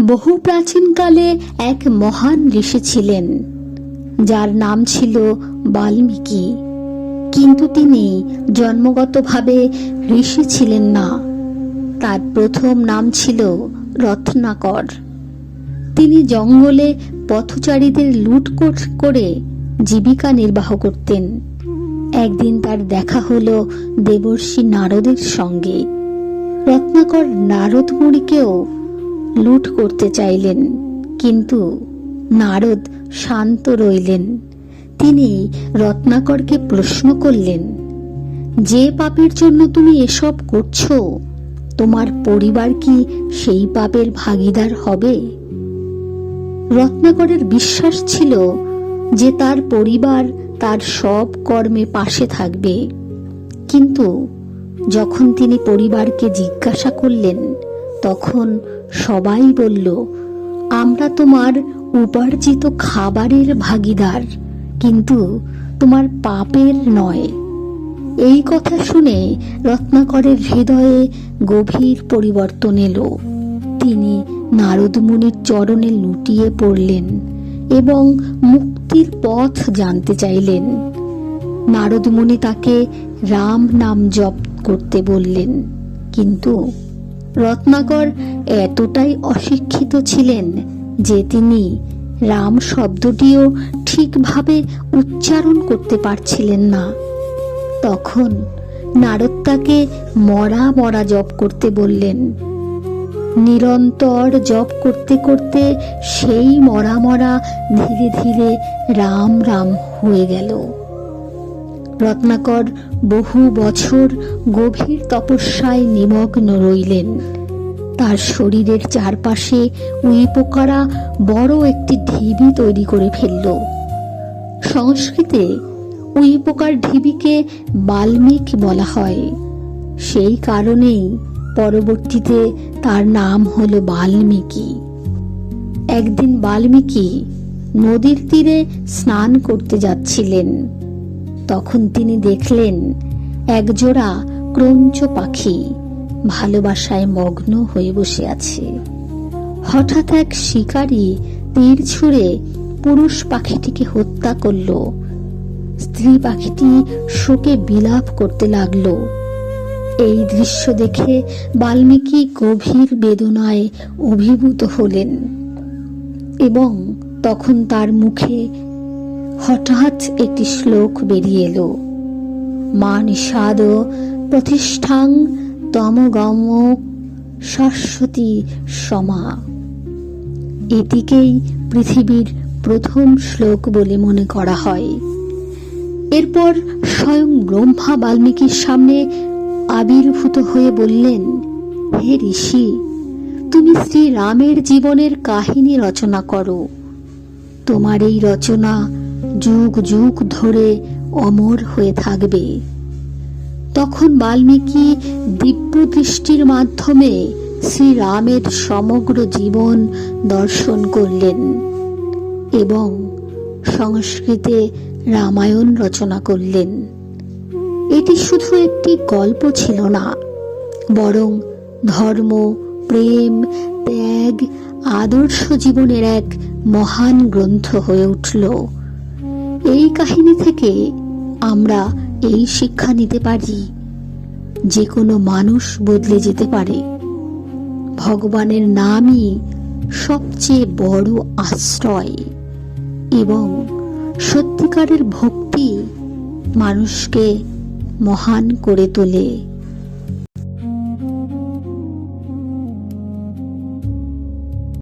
বহু প্রাচীনকালে এক মহান ঋষি ছিলেন, যার নাম ছিল বাল্মীকি। কিন্তু তিনি জন্মগতভাবে ঋষি ছিলেন না। তার প্রথম নাম ছিল রত্নাকর। তিনি জঙ্গলে পথচারীদের লুটপাট করে জীবিকা নির্বাহ করতেন। একদিন তার দেখা হলো দেবর্ষি নারদের সঙ্গে। রত্নাকর নারদ মুনিকেও লুট করতে চাইলেন, কিন্তু নারদ শান্ত রইলেন। তিনি রত্নাকরকে প্রশ্ন করলেন, যে পাপের জন্য তুমি এসব করছো, তোমার পরিবার কি সেই পাপের ভাগীদার হবে? রত্নাকরের বিশ্বাস ছিল যে তার পরিবার তার সব কর্মে পাশে থাকবে। কিন্তু যখন তিনি পরিবারকে জিজ্ঞাসা করলেন, তখন সবাই বলল, আমরা তোমার উপার্জিত খাবারের ভাগীদার, কিন্তু তোমার পাপের নয়। এই কথা শুনে রত্নাকরের হৃদয়ে গভীর পরিবর্তন এলো। তিনি নারদ মুনির চরণে লুটিয়ে পড়লেন এবং মুক্তির পথ জানতে চাইলেন। নারদ মুনি তাকে রাম নাম জপ করতে বললেন, কিন্তু রত্নাকর এতটাই অশিক্ষিত ছিলেন যে তিনি রাম শব্দটিও ঠিকভাবে উচ্চারণ করতে পারছিলেন না। তখন নারদ তাকে মরা মরা জপ করতে বললেন। নিরন্তর জপ করতে করতে সেই মরা মরা ধীরে ধীরে রাম রাম হয়ে গেল। রত্নাকর বহু বছর গভীর তপস্যায় নিমগ্ন রইলেন। তার শরীরের চারপাশে উইপোকারা বড় একটি ঢিবি তৈরি করে ফেলল। সংস্কৃতে উইপোকার ঢিবিকে বাল্মীক বলা হয়। সেই কারণেই পরবর্তীতে তার নাম হলো বাল্মীকি। একদিন বাল্মীকি নদীর তীরে স্নান করতে যাচ্ছিলেন। তখন তিনি দেখলেন একজোড়া ক্রঞ্চ পাখি ভালোবাসায় মগ্ন হয়ে বসে আছে। হঠাৎ এক শিকারী তীর ছুঁড়ে পুরুষ পাখিটিকে হত্যা করল। স্ত্রী পাখিটি শোকে বিলাপ করতে লাগলো। এই দৃশ্য দেখে বাল্মীকি গভীর বেদনায় অভিভূত হলেন এবং তখন তার মুখে হঠাৎ একটি শ্লোক বেরিয়ে এলো, মা নিষাদ প্রতিষ্ঠাং তমগম শাশ্বতী সমা। এটিকেই পৃথিবীর প্রথম শ্লোক বলে মনে করা হয়। এরপর স্বয়ং ব্রহ্মা বাল্মীকির সামনে আবির্ভূত হয়ে বললেন, হে ঋষি, তুমি শ্রী রামের জীবনের কাহিনী রচনা করো। তোমার এই রচনা যুগ যুগ ধরে অমর হয়ে থাকবে। তখন বাল্মীকি দিব্য দৃষ্টির মাধ্যমে শ্রীরামের সমগ্র জীবন দর্শন করলেন এবং সংস্কৃতে রামায়ণ রচনা করলেন। এটি শুধু একটি গল্প ছিল না, বরং ধর্ম, প্রেম, ত্যাগ, আদর্শ জীবনের এক মহান গ্রন্থ হয়ে উঠল। এই কাহিনী থেকে আমরা এই শিক্ষা নিতে পারি, যে কোনো মানুষ বদলে যেতে পারে। ভগবানের নামই সবচেয়ে বড় আশ্রয় এবং সত্যিকারের ভক্তি মানুষকে মহান করে তোলে।